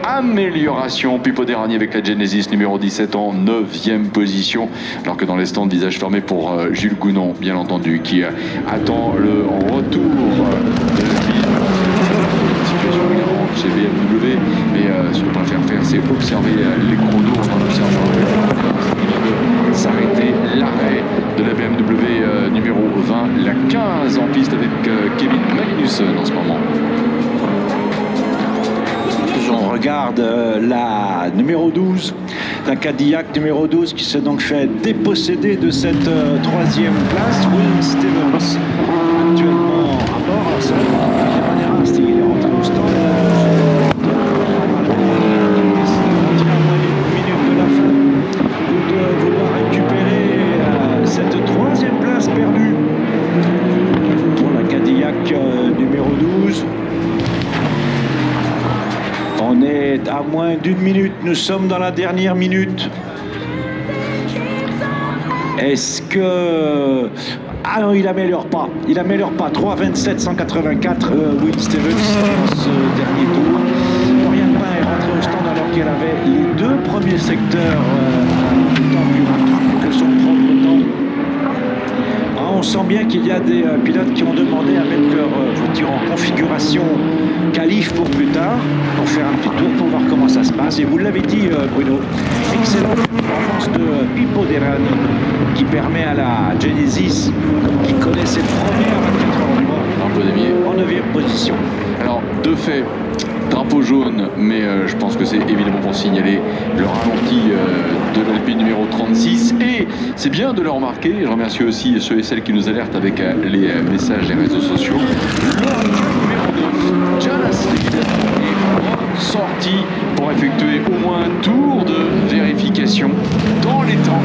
Amélioration, Pipo Derani avec la Genesis numéro 17 en 9e position, alors que dans les stands, visage fermé pour Jules Gounon, bien entendu, qui attend le retour de la situation évidemment chez BMW, mais ce qu'on préfère faire, c'est observer les chronos. On observe s'arrêter l'arrêt de la BMW numéro 20, la 15 en piste avec Kevin Magnussen en ce moment. On regarde la numéro 12, la Cadillac numéro 12 qui s'est donc fait déposséder de cette troisième place. Will Stevens actuellement à bord. Ça il est rentré au stand. De la fin, de vouloir récupérer cette troisième place perdue pour la Cadillac numéro 12. On est à moins d'une minute, nous sommes dans la dernière minute. Est-ce que... Ah non, il améliore pas. 3,27, 184, Will Stevens dans ce dernier tour. Dorian Pain est rentré au stand alors qu'elle avait les deux premiers secteurs temps plus rapide que son propre temps. On sent bien qu'il y a des pilotes qui ont demandé à mettre leur voiture en configuration qualif pour plus tard, pour faire un petit tour, pour voir comment ça se passe. Et vous l'avez dit, Bruno, excellente performance de Pipo Derani qui permet à la Genesis, qui connaît cette première 24 heures du mois, en 9e position. Alors, de fait, drapeau jaune, mais je pense que c'est évidemment pour signaler le ralenti de l'Alpine numéro 36. Et c'est bien de le remarquer. Je remercie aussi ceux et celles qui nous alertent avec les messages des réseaux sociaux. Le numéro 9, Jonas est sorti pour effectuer au moins un tour de vérification dans les temps,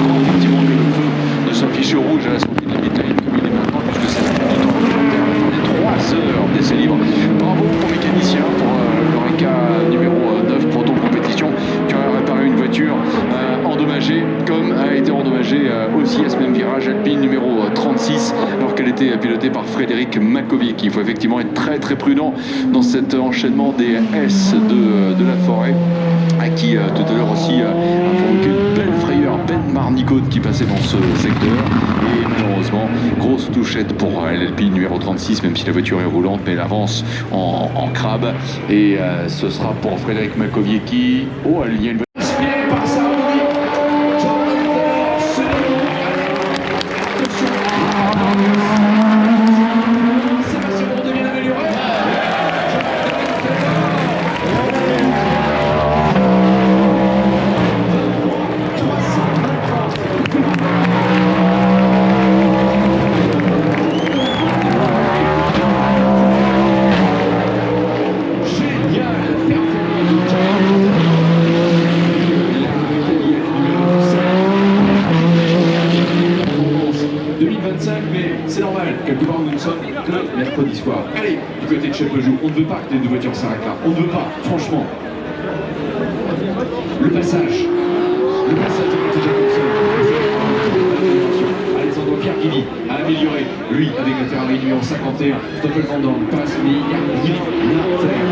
avant effectivement que le feu ne s'affiche rouge à la sortie de la médaille comme il est maintenant, puisque c'est la fin du temps réglementaire, à la fin des 3 heures d'essai libre. Bravo aux mécaniciens pour l'Oreca numéro 9 Proton Compétition qui a réparé une voiture endommagée, comme a été endommagée aussi à ce même virage Alpine numéro 36, alors qu'elle était pilotée par Frédéric Makovic. Il faut effectivement être très très prudent dans cet enchaînement des S de la forêt, à qui tout à l'heure aussi a provoqué une belle frayeur, belle Marnicot qui passait dans ce secteur. Et malheureusement, grosse touchette pour l'Alpine numéro 36, même si la voiture est roulante, mais elle avance en crabe. Et ce sera pour Frédéric Makowiecki. Oh, il y a une inspiré par ça. Quelque part, nous ne sommes que mercredi soir. Allez, du côté de chez Peugeot, on ne veut pas que les deux voitures s'arrêtent là. On ne veut pas, franchement. Le passage de Mathieu Jacobson. Alessandro Pierguidi a amélioré, lui, avec la Ferrari numéro 51. Stoffel Van Dorn passe, mais il y a rien à faire.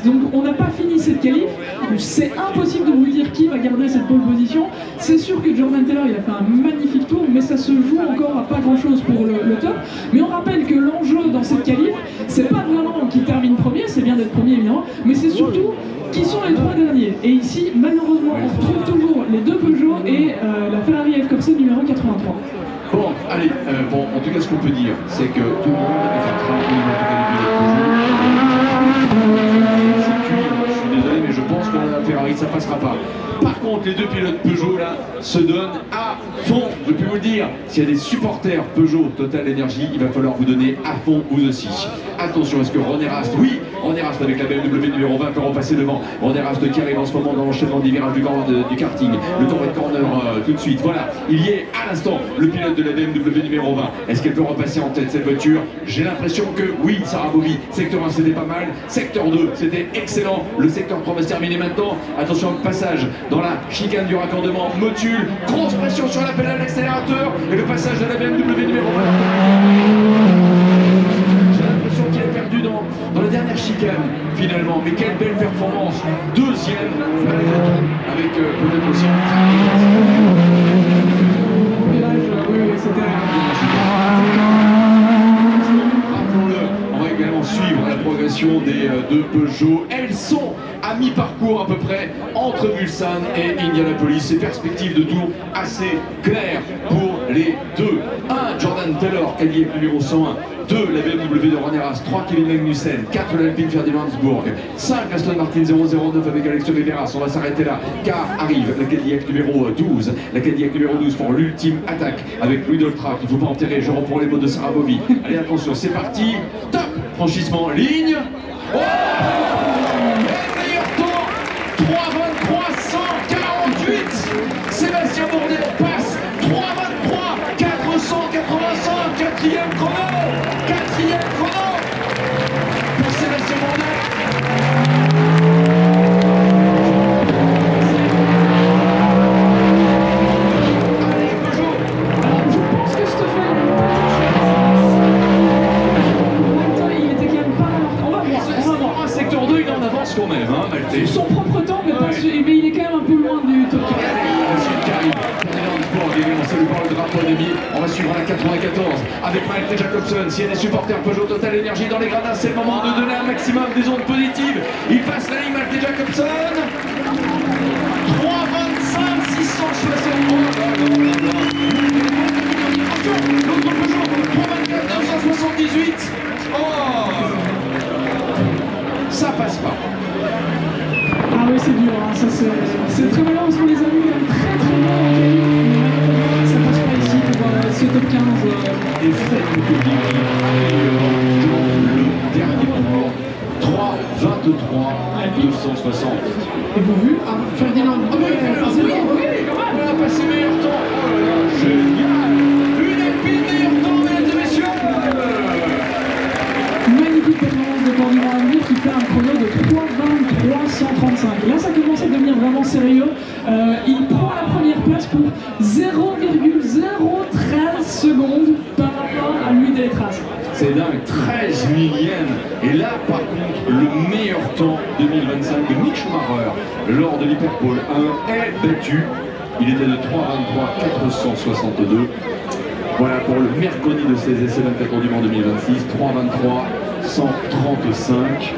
Donc on n'a pas fini cette qualif, c'est impossible de vous dire qui va garder cette pole position. C'est sûr que Jordan Taylor il a fait un magnifique tour, mais ça se joue encore à pas grand chose pour le top. Mais on rappelle que l'enjeu dans cette qualif, c'est pas vraiment qui termine premier, c'est bien d'être premier évidemment, mais c'est surtout qui sont les trois derniers. Et ici, malheureusement, on retrouve toujours les deux Peugeot et la Ferrari F-Corse numéro 83. Bon, allez, bon, en tout cas, ce qu'on peut dire, c'est que tout le monde est en train Je suis désolé, mais je pense que la Ferrari, ça passera pas. Par contre, les deux pilotes Peugeot, là, se donnent à fond. Je peux vous le dire, s'il y a des supporters Peugeot Total Energy, il va falloir vous donner à fond, vous aussi. Attention, est-ce que René Rast, oui, René Rast avec la BMW numéro 20 peut repasser devant. René Rast qui arrive en ce moment dans l'enchaînement des virages du karting. Le temps est corner tout de suite. Voilà, il y est à l'instant le pilote de la BMW numéro 20. Est-ce qu'elle peut repasser en tête cette voiture? J'ai l'impression que oui, Sarah Bovy. Secteur 1, c'était pas mal. Secteur 2, c'était excellent. Le secteur 3 va se terminer maintenant. Attention au passage dans la chicane du raccordement Motul. Grosse pression sur la pédale d'accélérateur. Et le passage de la BMW numéro 20. J'ai l'impression qu'il a perdu dans la dernière chicane, finalement. Mais quelle belle performance. Deuxième, malgré tout, avec peut-être aussi oui, c'était... Rappelons-le, on va également suivre la progression des deux Peugeot. Elles sont à mi-parcours à peu près entre Mulsanne et Indianapolis. Ces perspectives de tour assez claires pour les deux. 1, Jordan Taylor, Cadillac numéro 101. 2, la BMW de René Rast. 3, Kevin Magnussen. 4, l'Alpine Ferdinand Hansburg. 5, Aston Martin 009 avec Alex Oliveras. On va s'arrêter là car arrive la Cadillac numéro 12. La Cadillac numéro 12 pour l'ultime attaque avec Louis Doltra. Il ne faut pas enterrer, je reprends les mots de Sarah Bovy. Allez, attention, c'est parti. Top, franchissement en ligne. Oh, meilleur temps, 3:23 148. Sébastien Bourdais passe 3:23 485. Quatrième chrono pour Sébastien Bourdais. Allez, Peugeot. Alors, je pense que Stoffel il était quand même pas mal. On va voir. Un secteur 2, il est en avance quand même, hein, Maltais. Son propre temps, mais, mais il est quand même un peu loin du top 4. On va suivre la 94 avec Mathieu Jacobson. S'il y a des supporters Peugeot Total Energy dans les gradins, c'est le moment de donner un maximum des ondes positives. Il passe la ligne, Mathieu Jacobson. 3:25 663. L'autre Peugeot 3:24 978. Oh, ça passe pas. Ah oui, c'est dur, hein. C'est très malheureux parce qu'on les a vus très très loin. Ça passe pas ici pour ce top 15. Et Fred Makowiecki dans le dernier tour. 3:23 960. Et vous vu Ferdinand. Ah oui, oui, quand même. On a passé meilleur temps. Oh là là, génial. Une Alpine sérieux. Il prend la première place pour 0,013 secondes par rapport à Louis Delétraz. C'est dingue, 13 millièmes. Et là, par contre, le meilleur temps 2025 de Mick Schumacher lors de l'Hyperpole 1 est battu. Il était de 3,23,462. Voilà pour le mercredi de ces essais 24 heures du Mans 2026. 3,23,135.